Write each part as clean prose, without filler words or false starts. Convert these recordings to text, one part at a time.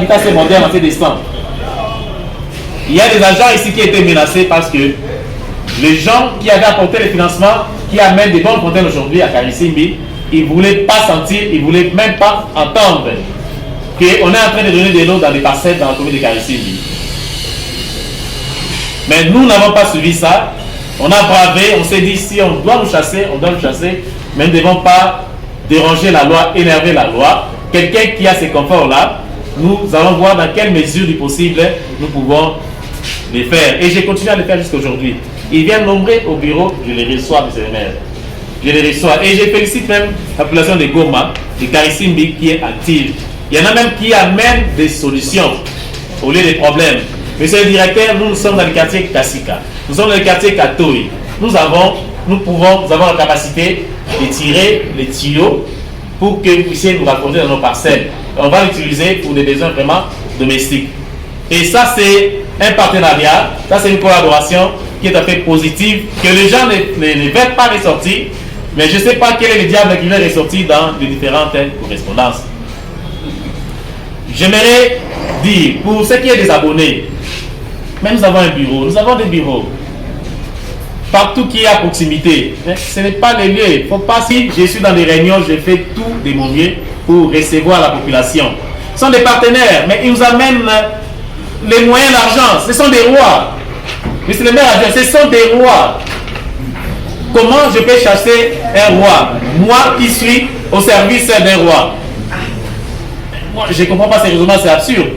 habitats assez modernes, assez décents. Il y a des agents ici qui étaient menacés parce que les gens qui avaient apporté les financements, qui amènent des bonnes fontaines aujourd'hui à Karisimbi, ils ne voulaient pas sentir, ils ne voulaient même pas entendre qu'on est en train de donner de l'eau dans les parcelles dans la commune de Karisimbi. Mais nous n'avons pas suivi ça. On a bravé, on s'est dit si on doit nous chasser, on doit nous chasser, mais nous ne devons pas déranger la loi, énerver la loi. Quelqu'un qui a ces conforts-là, nous allons voir dans quelle mesure du possible nous pouvons les faire. Et j'ai continué à le faire jusqu'à aujourd'hui. Ils viennent nombreux au bureau, je les reçois, monsieur le maire. Je les reçois. Et je félicite même la population de Goma, de Karisimbi qui est active. Il y en a même qui amènent des solutions au lieu des problèmes. Monsieur le directeur, nous sommes dans le quartier Kassika. Nous sommes dans le quartier Katoi. Nous avons la capacité de tirer les tuyaux pour que vous puissiez nous raccorder dans nos parcelles. On va l'utiliser pour des besoins vraiment domestiques. Et ça, c'est un partenariat, ça, c'est une collaboration qui est tout à fait positive, que les gens ne veulent pas ressortir, mais je ne sais pas quel est le diable qui va ressortir dans les différentes correspondances. J'aimerais dire, pour ceux qui sont des abonnés, mais nous avons un bureau, nous avons des bureaux. Partout qui est à proximité. Mais ce n'est pas les lieux. Il ne faut pas, si je suis dans des réunions, je fais tout de mon mieux pour recevoir la population. Ce sont des partenaires, mais ils nous amènent les moyens d'argent. Ce sont des rois. Monsieur le maire a dit, ce sont des rois. Comment je peux chasser un roi? Moi qui suis au service d'un roi. Moi, je ne comprends pas ces raisonnements, c'est absurde.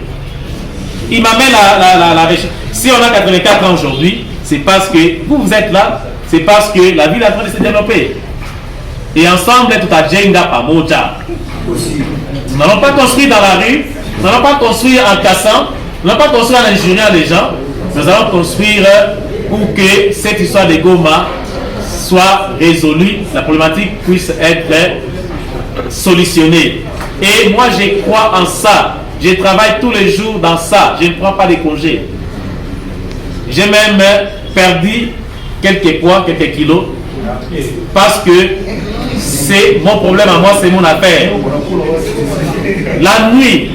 Il m'amène la recherche. Si on a 84 ans aujourd'hui, c'est parce que vous êtes là, c'est parce que la ville est en train de se développer. Et ensemble, tout à Djenga Pamoja. Nous n'allons pas construire dans la rue, nous n'allons pas construire en cassant, nous n'allons pas construire en injuriant les gens, nous allons construire pour que cette histoire de Goma soit résolue, la problématique puisse être solutionnée. Et moi, je crois en ça. Je travaille tous les jours dans ça. Je ne prends pas de congés. J'ai même perdu quelques poids, quelques kilos, parce que c'est mon problème à moi, c'est mon affaire. La nuit,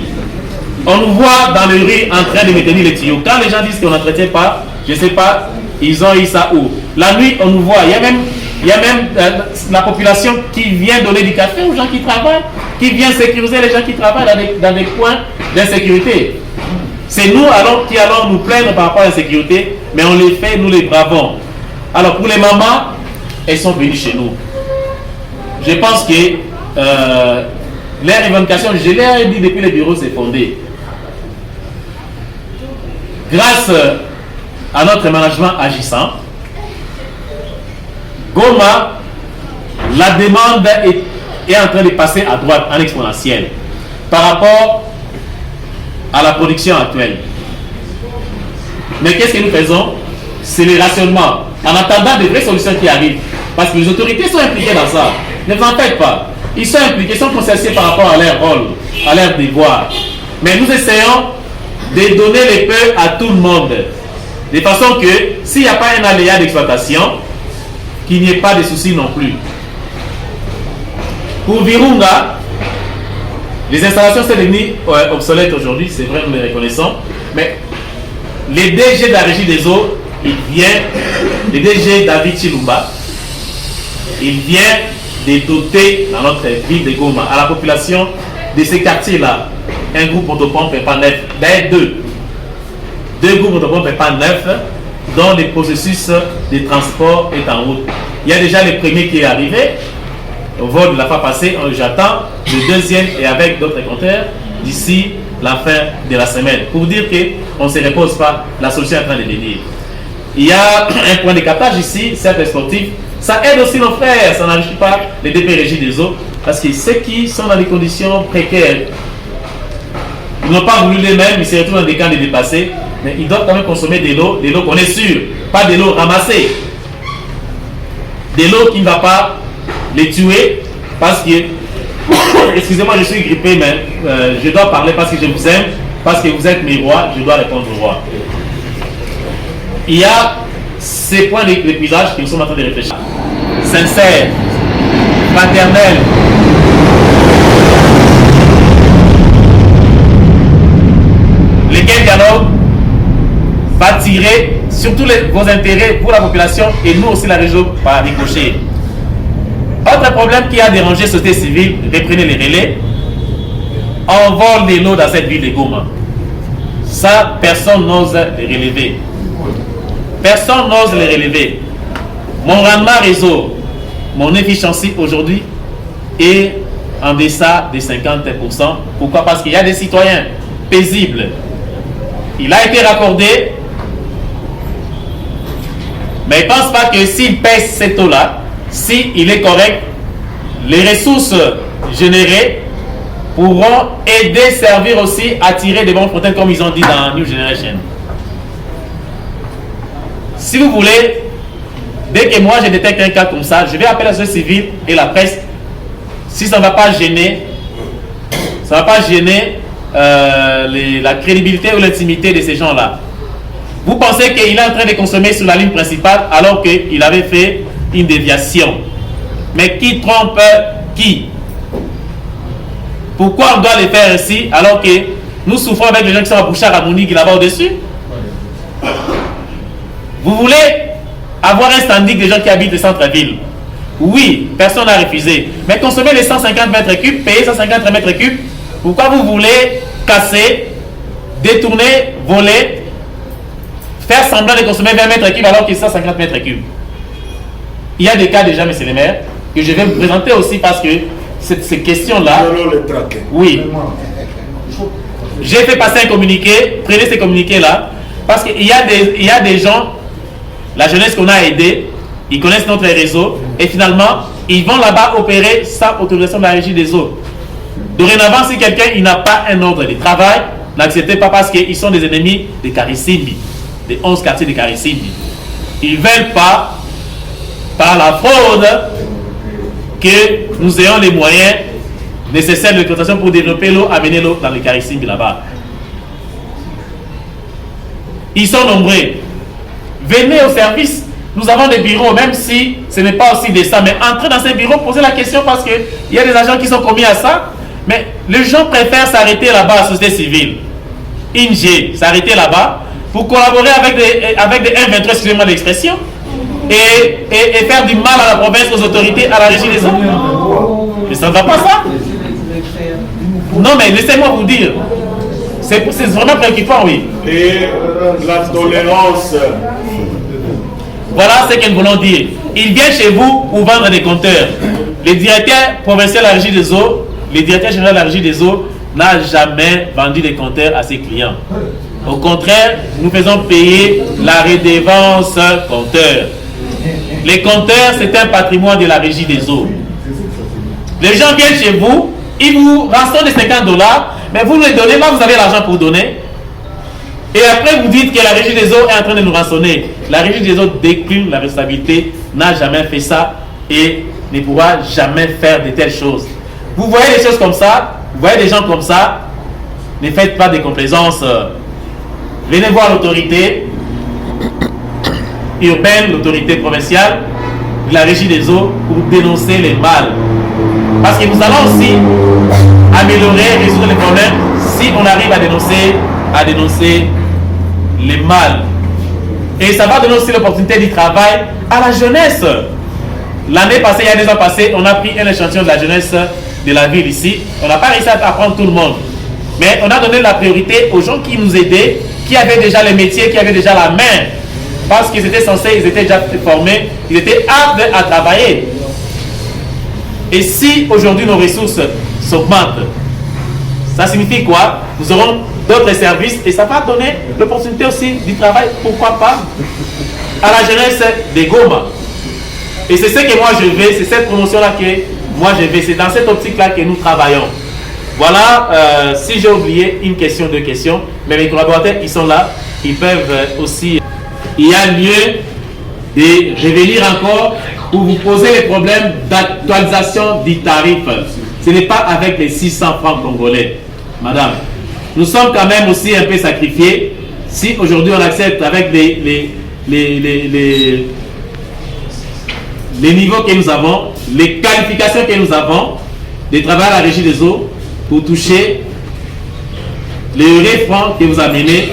on nous voit dans les rues en train de maintenir les tuyaux. Quand les gens disent qu'on n'entretient pas, je ne sais pas, ils ont eu ça où. La nuit, on nous voit. Il y a même la population qui vient donner du café aux gens qui travaillent, qui vient sécuriser les gens qui travaillent dans des coins d'insécurité. C'est nous qui allons nous plaindre par rapport à l'insécurité, mais on les fait, nous les bravons. Alors pour les mamans, elles sont venues chez nous. Je pense que leur revendication, je leur ai dit depuis le bureau, c'est fondé. Grâce à notre management agissant, Goma, la demande est en train de passer à droite en exponentielle par rapport à la production actuelle. Mais qu'est-ce que nous faisons? C'est le rationnement. En attendant des vraies solutions qui arrivent. Parce que les autorités sont impliquées dans ça. Ne vous en faites pas. Ils sont impliqués, ils sont consciencieux par rapport à leur rôle, à leur devoir. Mais nous essayons de donner les peu à tout le monde. De façon que s'il n'y a pas un aléa d'exploitation, qu'il n'y ait pas de soucis non plus. Pour Virunga, les installations sont devenues obsolètes aujourd'hui, c'est vrai, nous les reconnaissons, mais les DG de la régie des eaux, il vient, le DG David Chilumba, il vient de doter dans notre ville de Goma, à la population de ces quartiers-là, un groupe motopompe et pas neuf, d'ailleurs deux groupes motopompe et pas neuf, dont le processus de transport est en route. Il y a déjà le premier qui est arrivé, au vol de la fois passée, j'attends le deuxième et avec d'autres compteurs d'ici la fin de la semaine. Pour dire qu'on ne se repose pas, la solution est en train de venir. Il y a un point de captage ici, certes sportif, ça aide aussi nos frères, ça n'enrichit pas les DPRJ des eaux, parce que ceux qui sont dans des conditions précaires, ils n'ont pas voulu les mêmes, ils se retrouvent dans des camps de dépassés, mais ils doivent quand même consommer de l'eau qu'on est sûr, pas de l'eau ramassée, de l'eau qui ne va pas les tuer, parce que, excusez-moi, je suis grippé, mais je dois parler parce que je vous aime, parce que vous êtes mes rois, je dois répondre aux rois. Il y a ces points d'épuisage que nous sommes en train de réfléchir. Sincère, fraternel. quel dialogue va tirer surtout vos intérêts pour la population et nous aussi la région par ricochet. Autre problème qui a dérangé la société civile, reprenez les relais, on vole des lots dans cette ville de Goma. Ça, personne n'ose les relever. Personne n'ose les relever. Mon rendement réseau, mon efficiency aujourd'hui est en deçà de 50%. Pourquoi? Parce qu'il y a des citoyens paisibles. Il a été raccordé, mais il ne pense pas que s'il pèse cet eau-là, s'il est correct, les ressources générées pourront aider, servir aussi à tirer des bons protéines comme ils ont dit dans New Generation. Si vous voulez, dès que moi je détecte un cas comme ça, je vais appeler la société civile et la presse. Si ça ne va pas gêner, ça ne va pas gêner la crédibilité ou l'intimité de ces gens-là. Vous pensez qu'il est en train de consommer sur la ligne principale alors qu'il avait fait une déviation. Mais qui trompe qui? Pourquoi on doit les faire ainsi alors que nous souffrons avec les gens qui sont à Bouchard, à Mounique, là-bas au-dessus? Vous voulez avoir un standing des gens qui habitent le centre-ville? Oui, personne n'a refusé. Mais consommer les 150 mètres cubes, payer 150 mètres cubes, pourquoi vous voulez casser, détourner, voler, faire semblant de consommer 20 mètres cubes alors qu'il y a 150 mètres cubes? Il y a des cas déjà, messieurs les maires, que je vais vous présenter aussi parce que ces questions-là... Oui. J'ai fait passer un communiqué, prenez ces communiqués-là, parce qu'il y a des gens, la jeunesse qu'on a aidée, ils connaissent notre réseau, et finalement, ils vont là-bas opérer sans autorisation de la régie des eaux. Dorénavant, si quelqu'un n'a pas un ordre de travail, n'acceptez pas parce qu'ils sont des ennemis de Karisimbi, des 11 quartiers de Karisimbi. Ils ne veulent pas, par la fraude, que nous ayons les moyens nécessaires de l'exploitation pour développer l'eau, amener l'eau dans les Karisimbi là-bas. Ils sont nombreux. Venez au service. Nous avons des bureaux, même si ce n'est pas aussi de ça, mais entrez dans ces bureaux, posez la question parce qu'il y a des agents qui sont commis à ça. Mais les gens préfèrent s'arrêter là-bas à la société civile. ING, s'arrêter là-bas pour collaborer avec des 1,23, excusez-moi l'expression, et faire du mal à la province, aux autorités, à la régie des eaux. Mais ça ne va pas ça. Non, mais laissez-moi vous dire. C'est vraiment préoccupant, oui. Et la tolérance. Voilà ce que nous voulons dire. Il vient chez vous pour vendre des compteurs. Le directeur provincial de la régie des eaux, le directeur général de la régie des eaux n'a jamais vendu des compteurs à ses clients. Au contraire, nous faisons payer la redevance compteur. Les compteurs, c'est un patrimoine de la régie des eaux. Les gens viennent chez vous, ils vous rançonnent de 50 $, mais vous les donnez, là vous avez l'argent pour donner. Et après vous dites que la régie des eaux est en train de nous rançonner. La régie des eaux décline la responsabilité, n'a jamais fait ça et ne pourra jamais faire de telles choses. Vous voyez des choses comme ça, vous voyez des gens comme ça, ne faites pas de complaisance. Venez voir l'autorité urbaine, l'autorité provinciale, la régie des eaux pour dénoncer les mal. Parce que nous allons aussi améliorer, résoudre les problèmes si on arrive à dénoncer les mal. Et ça va donner aussi l'opportunité du travail à la jeunesse. L'année passée, il y a 2 ans passés, on a pris un échantillon de la jeunesse de la ville ici. On n'a pas réussi à apprendre tout le monde. Mais on a donné la priorité aux gens qui nous aidaient, qui avaient déjà les métiers, qui avaient déjà la main. Parce qu'ils étaient censés, ils étaient déjà formés, ils étaient aptes à travailler. Et si aujourd'hui nos ressources s'augmentent, ça signifie quoi? Nous aurons d'autres services et ça va donner l'opportunité aussi du travail, pourquoi pas, à la jeunesse des Goma. Et c'est ce que moi je veux, c'est cette promotion-là que moi je veux, c'est dans cette optique-là que nous travaillons. Voilà, si j'ai oublié une question, 2 questions, mais mes collaborateurs qui sont là, ils peuvent aussi... Il y a lieu de revenir encore pour vous poser les problèmes d'actualisation du tarif. Ce n'est pas avec les 600 francs congolais, madame. Nous sommes quand même aussi un peu sacrifiés si aujourd'hui on accepte avec les niveaux que nous avons, les qualifications que nous avons, de travailler à la régie des eaux pour toucher les réformes que vous amenez,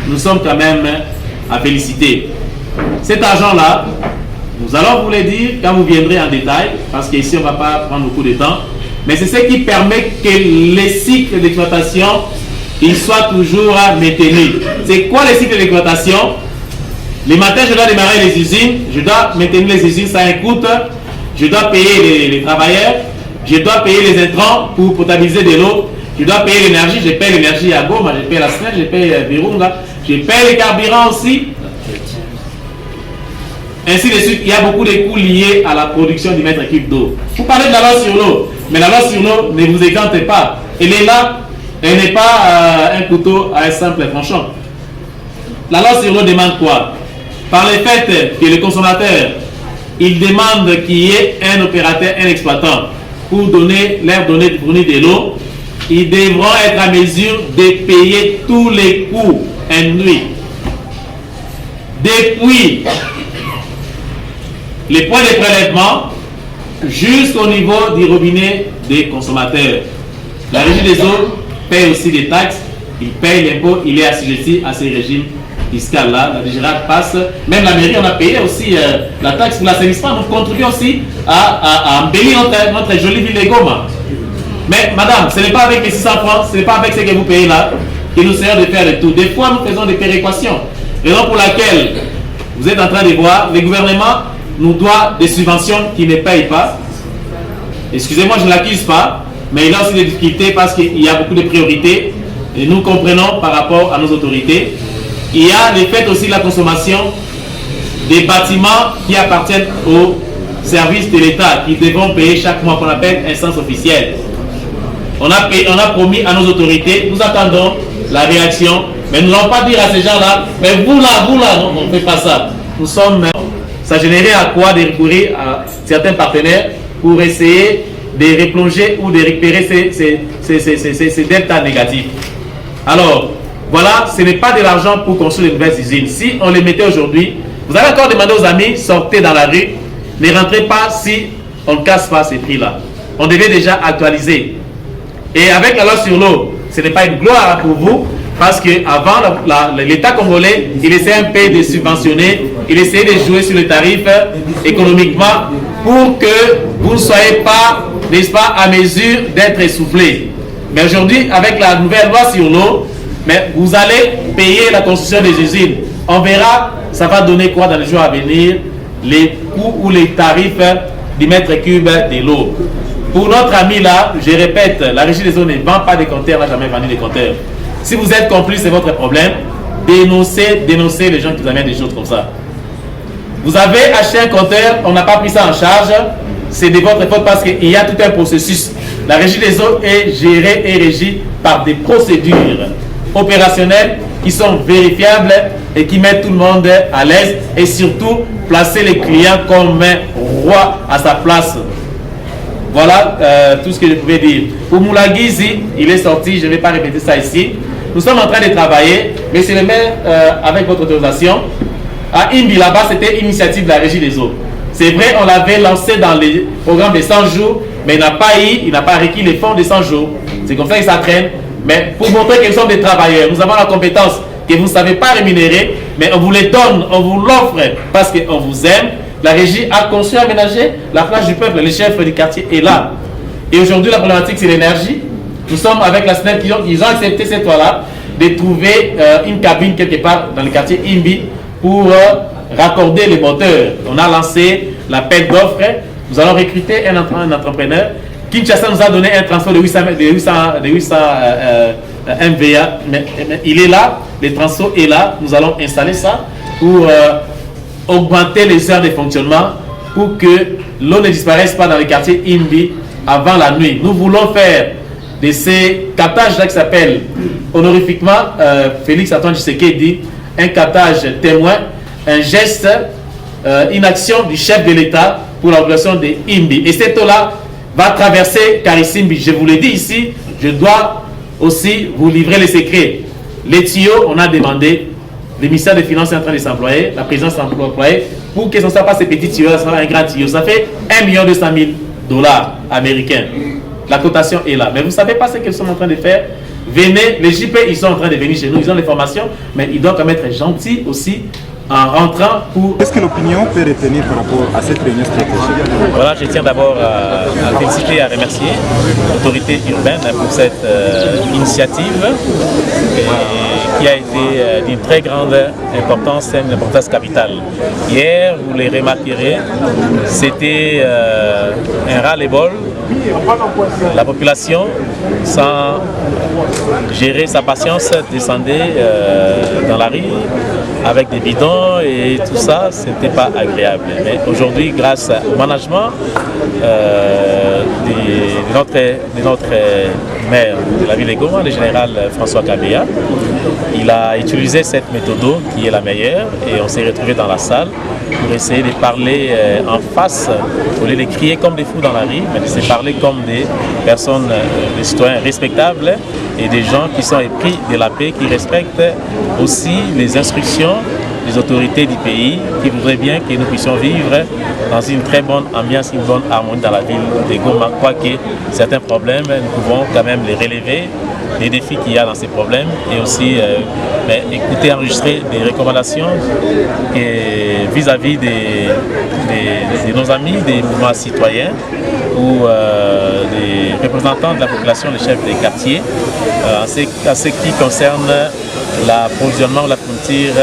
nous sommes quand même à féliciter. Cet argent-là, nous allons vous le dire quand vous viendrez en détail, parce qu'ici on ne va pas prendre beaucoup de temps, mais c'est ce qui permet que les cycles d'exploitation soient toujours maintenus. C'est quoi les cycles d'exploitation? Les matins, je dois démarrer les usines, je dois maintenir les usines, ça coûte, je dois payer les travailleurs, je dois payer les intrants pour potabiliser de l'eau, je dois payer l'énergie, je paye l'énergie à Goma, je paye la SNEL, je paye Virunga, je paye les carburants aussi. Ainsi de suite, il y a beaucoup de coûts liés à la production du mètre cube d'eau. Vous parlez de la loi sur l'eau, mais la loi sur l'eau ne vous égante pas. Elle est là, elle n'est pas un couteau à un simple tranchant. La loi sur l'eau demande quoi? Par le fait que le consommateur, il demande qu'il y ait un opérateur, un exploitant, pour leur donner de fournir de l'eau, ils devront être à mesure de payer tous les coûts induits. Depuis les points de prélèvement jusqu'au niveau du robinet des consommateurs. La régie des eaux paye aussi des taxes, il paye l'impôt, il est assujetti à ces régimes fiscaux là. La DGRAD passe, même la mairie, on a payé aussi la taxe pour l'assainissement. Nous contribuons aussi à embellir notre jolie ville de Goma. Mais madame, ce n'est pas avec les 600 francs, ce n'est pas avec ce que vous payez là que nous essayons de faire le tout. Des fois, nous faisons des péréquations. Raison pour laquelle vous êtes en train de voir, le gouvernement nous doit des subventions qu'il ne paye pas. Excusez-moi, je ne l'accuse pas, mais il a aussi des difficultés parce qu'il y a beaucoup de priorités et nous comprenons par rapport à nos autorités. Il y a le fait aussi de la consommation des bâtiments qui appartiennent aux services de l'État, qui devront payer chaque mois, qu'on appelle instance officielle. On a promis à nos autorités, nous attendons la réaction, mais nous n'allons pas dire à ces gens-là, mais vous là, non, on ne fait pas ça. Nous sommes... Ça générait à quoi de recourir à certains partenaires pour essayer de replonger ou de récupérer ces deltas négatifs. Alors, voilà, ce n'est pas de l'argent pour construire de nouvelles usines. Si on les mettait aujourd'hui, vous allez encore demander aux amis, sortez dans la rue, ne rentrez pas si on ne casse pas ces prix-là. On devait déjà actualiser. Et avec la loi sur l'eau, ce n'est pas une gloire pour vous, parce qu'avant, l'État congolais, il essayait un peu de subventionner, il essayait de jouer sur les tarifs économiquement pour que vous ne soyez pas, n'est-ce pas, à mesure d'être essoufflé. Mais aujourd'hui, avec la nouvelle loi sur l'eau, vous allez payer la construction des usines. On verra, ça va donner quoi dans les jours à venir, les coûts ou les tarifs du mètre cube de l'eau. Pour notre ami là, je répète, la régie des eaux ne vend pas des compteurs, n'a jamais vendu des compteurs. Si vous êtes complice, c'est votre problème. Dénoncez les gens qui vous amènent des choses comme ça. Vous avez acheté un compteur, on n'a pas pris ça en charge, c'est de votre faute parce qu'il y a tout un processus. La régie des eaux est gérée et régie par des procédures opérationnelles qui sont vérifiables et qui mettent tout le monde à l'aise et surtout placer les clients comme un roi à sa place. Voilà tout ce que je pouvais dire. Pour Moulagizi, il est sorti, je ne vais pas répéter ça ici. Nous sommes en train de travailler, monsieur le maire, avec votre autorisation. À Imbi, là-bas, c'était initiative de la régie des eaux. C'est vrai, on l'avait lancé dans les programmes de 100 jours, mais il n'a pas requis les fonds de 100 jours. C'est comme ça que ça traîne. Mais pour montrer que nous sommes des travailleurs, nous avons la compétence que vous ne savez pas rémunérer, mais on vous les donne, on vous l'offre parce qu'on vous aime. La régie a conçu aménager la place du peuple, le chef du quartier est là. Et aujourd'hui, la problématique, c'est l'énergie. Nous sommes avec la SNEL, ils ont accepté cette fois-là de trouver une cabine quelque part dans le quartier Imbi pour raccorder les moteurs. On a lancé l'appel d'offres. Nous allons recruter un entrepreneur. Kinshasa nous a donné un transport de 800 MVA. Mais il est là, le transport est là. Nous allons installer ça pour augmenter les heures de fonctionnement pour que l'eau ne disparaisse pas dans le quartier Imbi avant la nuit. Nous voulons faire de ces captages-là qui s'appellent honorifiquement, Félix Antoine Tshisekedi, un captage témoin, un geste, une action du chef de l'État pour la population de Imbi. Et cette eau-là va traverser Karisimbi. Je vous l'ai dit ici, je dois aussi vous livrer les secrets. Les tuyaux, on a demandé, le ministère des Finances est en train de s'employer, la présidence s'est employée, pour que ce ne soit pas ces petits tuyaux, ça soit un grand tuyau. Ça fait $1 200 000 américains. La cotation est là. Mais vous ne savez pas ce qu'ils sont en train de faire. venez, les JP, ils sont en train de venir chez nous, ils ont des formations, mais ils doivent quand même être gentils aussi en rentrant pour... Qu'est-ce que l'opinion peut retenir par rapport à cette réunion stratégique? Voilà, je tiens d'abord à féliciter et à remercier l'autorité urbaine pour cette initiative qui a été d'une très grande importance, une importance capitale. Hier, vous les remarquerez, c'était un ras-le-bol. La population, sans gérer sa patience, descendait dans la rue avec des bidons et tout ça, ce n'était pas agréable. Mais aujourd'hui, grâce au management de notre maire de la ville de Goma, le général François Kabea, il a utilisé cette méthode qui est la meilleure et on s'est retrouvés dans la salle pour essayer de parler en face, au lieu de crier comme des fous dans la rue, mais de se parler comme des personnes, des citoyens respectables et des gens qui sont épris de la paix, qui respectent aussi les instructions des autorités du pays, qui voudraient bien que nous puissions vivre dans une très bonne ambiance, une bonne harmonie dans la ville de Goma. Quoique certains problèmes, nous pouvons quand même les relever, les défis qu'il y a dans ces problèmes, et aussi écouter, enregistrer des recommandations vis-à-vis de nos amis, des mouvements citoyens ou des représentants de la population, les chefs des quartiers, en ce qui concerne l'approvisionnement ou la fourniture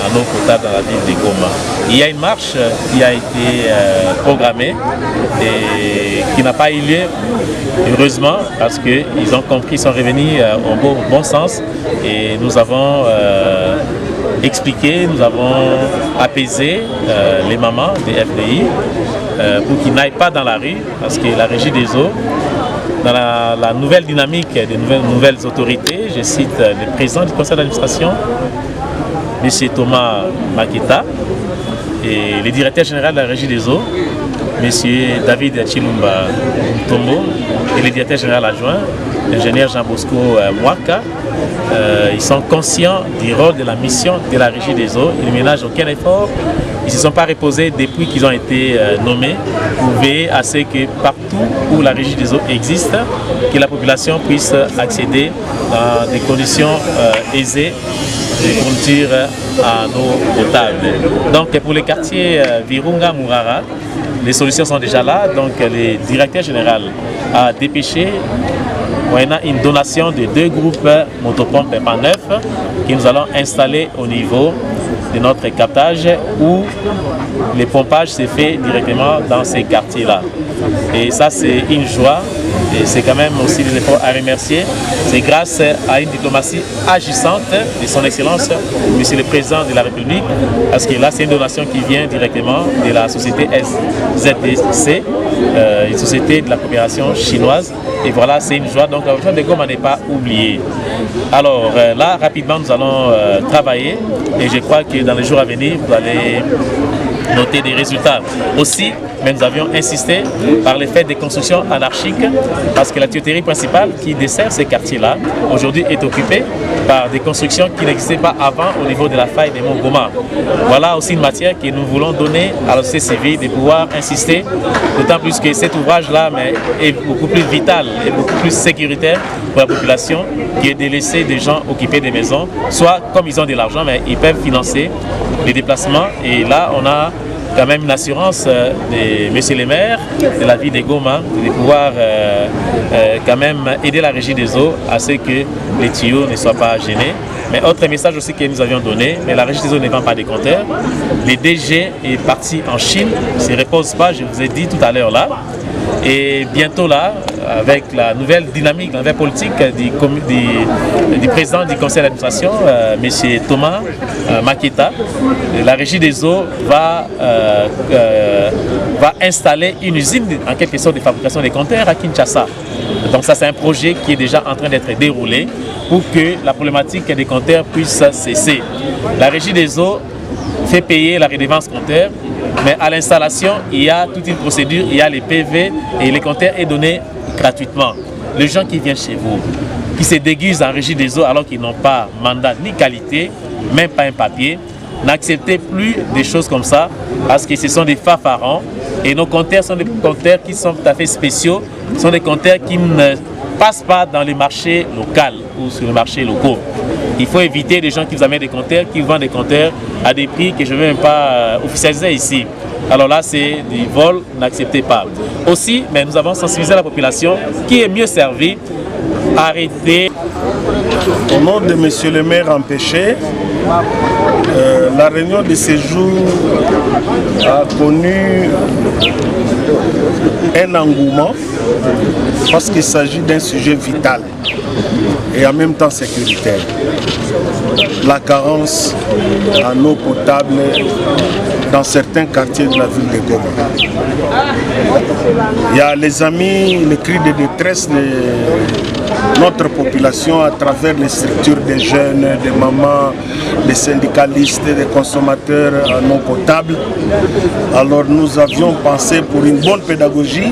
en eau potable dans la ville de Goma. Il y a une marche qui a été programmée et qui n'a pas eu lieu, heureusement, parce qu'ils ont compris, ils sont revenus au bon sens et nous avons expliqué, nous avons apaisé les mamans des FDI pour qu'ils n'aillent pas dans la rue, parce que la régie des eaux, dans la nouvelle dynamique des nouvelles autorités, je cite le président du conseil d'administration, M. Thomas Maketa, et le directeur général de la régie des eaux, M. David Chilumba Tombo, et le directeur général adjoint, l'ingénieur Jean-Bosco Mwaka. Ils sont conscients du rôle de la mission de la régie des eaux. Ils ne ménagent aucun effort. Ils ne se sont pas reposés depuis qu'ils ont été nommés pour veiller à ce que partout où la régie des eaux existe, que la population puisse accéder dans des conditions aisées de fourniture en eau potable. Donc pour les quartiers Virunga, Mourara, les solutions sont déjà là. Donc le directeur général a dépêché une donation de 2 groupes motopompes par 9 que nous allons installer au niveau de notre captage où le pompage se fait directement dans ces quartiers-là. Et ça, c'est une joie et c'est quand même aussi des efforts à remercier. C'est grâce à une diplomatie agissante de son Excellence, Monsieur le Président de la République, parce que là, c'est une donation qui vient directement de la société SZDC, une société de la coopération chinoise. Et voilà, c'est une joie. Donc, la région de Goma n'est pas oubliée. Alors là, rapidement, nous allons travailler et je crois que dans les jours à venir, vous allez noter des résultats aussi, mais nous avions insisté par le fait des constructions anarchiques parce que la tuyauterie principale qui dessert ces quartiers-là aujourd'hui est occupée par des constructions qui n'existaient pas avant au niveau de la faille des monts Goma. Voilà aussi une matière que nous voulons donner à la société civile de pouvoir insister, d'autant plus que cet ouvrage-là est beaucoup plus vital et beaucoup plus sécuritaire pour la population qui est de laisser des gens occuper des maisons, soit comme ils ont de l'argent, mais ils peuvent financer les déplacements. Et là, on a quand même une assurance de monsieur le maire de la ville de Goma de pouvoir quand même aider la régie des eaux à ce que les tuyaux ne soient pas gênés. Mais autre message aussi que nous avions donné, mais la régie des eaux ne vend pas des compteurs. Le DG est parti en Chine, il ne se repose pas, je vous ai dit tout à l'heure là. Et bientôt là, avec la nouvelle dynamique, la nouvelle politique du président du conseil d'administration, M. Thomas Maketa, la régie des eaux va installer une usine en quelque sorte de fabrication des compteurs à Kinshasa. Donc ça, c'est un projet qui est déjà en train d'être déroulé pour que la problématique des compteurs puisse cesser. La régie des eaux fait payer la redevance compteur, mais à l'installation, il y a toute une procédure, il y a les PV et les compteurs est donné gratuitement. Les gens qui viennent chez vous, qui se déguisent en régie des eaux alors qu'ils n'ont pas mandat ni qualité, même pas un papier, n'acceptez plus des choses comme ça parce que ce sont des fanfarons et nos compteurs sont des compteurs qui sont tout à fait spéciaux, ce sont des compteurs qui ne passe pas dans les marchés locaux ou sur les marchés locaux. Il faut éviter des gens qui vous amènent des compteurs, qui vendent des compteurs à des prix que je ne vais même pas officialiser ici. Alors là, c'est du vol, n'acceptez pas. Aussi, mais nous avons sensibilisé la population qui est mieux servie. Arrêtez. Au nom de M. le maire empêché, la réunion de séjour a connu un engouement parce qu'il s'agit d'un sujet vital et en même temps sécuritaire. La carence en eau potable dans certains quartiers de la ville de Goma. Il y a les amis, les cris de détresse de notre population à travers les structures des jeunes, des mamans, des syndicalistes, des consommateurs en eau potable. Alors nous avions pensé pour une bonne pédagogie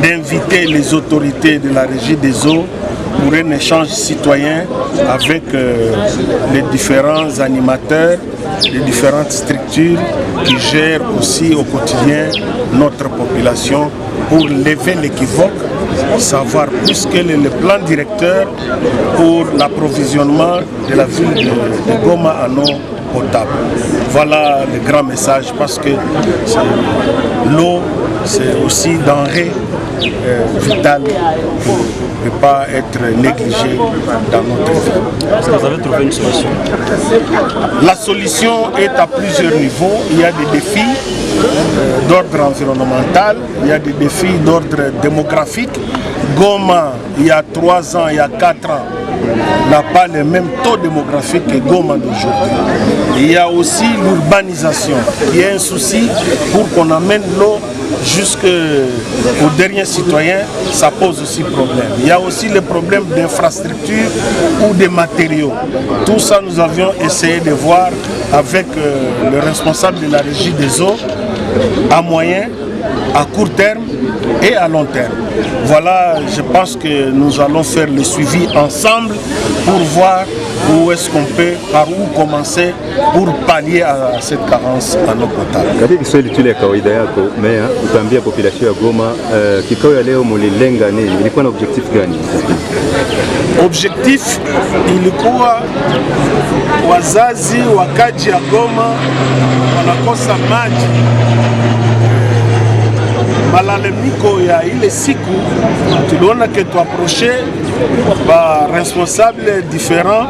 d'inviter les autorités de la régie des eaux pour un échange citoyen avec les différents animateurs, les différentes structures qui gèrent aussi au quotidien notre population pour lever l'équivoque, savoir plus quel est le plan directeur pour l'approvisionnement de la ville de Goma en eau potable. Voilà le grand message parce que l'eau, c'est aussi denrée vitale qui ne peut pas être négligée dans notre vie. Est-ce que vous avez trouvé une solution? La solution est à plusieurs niveaux. Il y a des défis d'ordre environnemental, il y a des défis d'ordre démographique. Goma, il y a 3 ans, il y a 4 ans, n'a pas le même taux démographique que Goma d'aujourd'hui. Il y a aussi l'urbanisation, qui est un souci pour qu'on amène l'eau jusqu'au dernier citoyen, ça pose aussi problème. Il y a aussi le problème d'infrastructure ou de matériaux. Tout ça, nous avions essayé de voir avec le responsable de la régie des eaux à moyen, à court terme et à long terme. Voilà, je pense que nous allons faire le suivi ensemble pour voir où est-ce qu'on peut, par où commencer pour pallier à cette carence en eau potable. Katika Kiswahili tule ya kawaida yako, Meya, utaambia population ya Goma kikao ya leo mulilenga nini? Ilikuwa na objectif gani? Objectif ilikuwa wazazi wakaji ya Goma wanakosa maji. Malalamiko ya ile siku tuliona que tuapproche ba responsable différents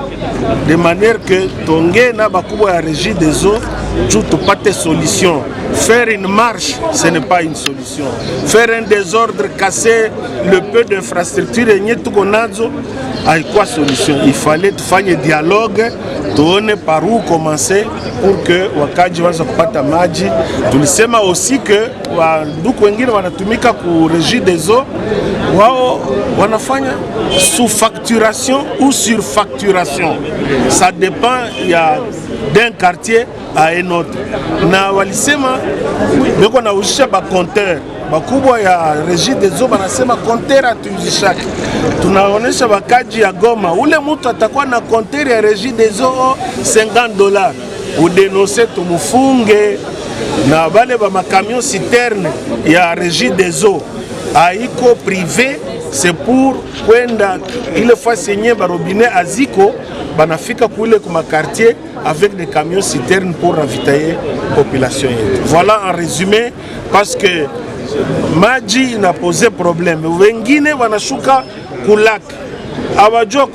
de manière que tonge na bakubwa ya régie des eaux juu tupate solution. Faire une marche, ce n'est pas une solution. Faire un désordre, casser le peu d'infrastructures yenye tuko nazo haikuwa solution. Il fallait tufanye dialogue, tuone par où commencer pour que wakaji waanze kupata maji. Tulisema aussi que wandugu wengine wanatumika ku régie des eaux, wao wanafanya sous-facturation ou surfacturation. Ça dépend d'un quartier à un autre. Na walisema beko na ushisha ba compteur bakubwa ya régie des eaux banasema compteur atuuzishaki. Tunaonesha bakaji ya Goma ule mtu atakuwa na compteur ya régie des eaux $50 udenonse tumufunge na bale ba makamion citerne ya régie des eaux haiko privé. C'est pour kwenda ile fois senye ba robinet aziko banafika kule kuma quartier avec des camions citernes pour ravitailler population yetu. Voilà en résumé, parce que maji ina posé problème. Wengine wanashuka kulak, hawajua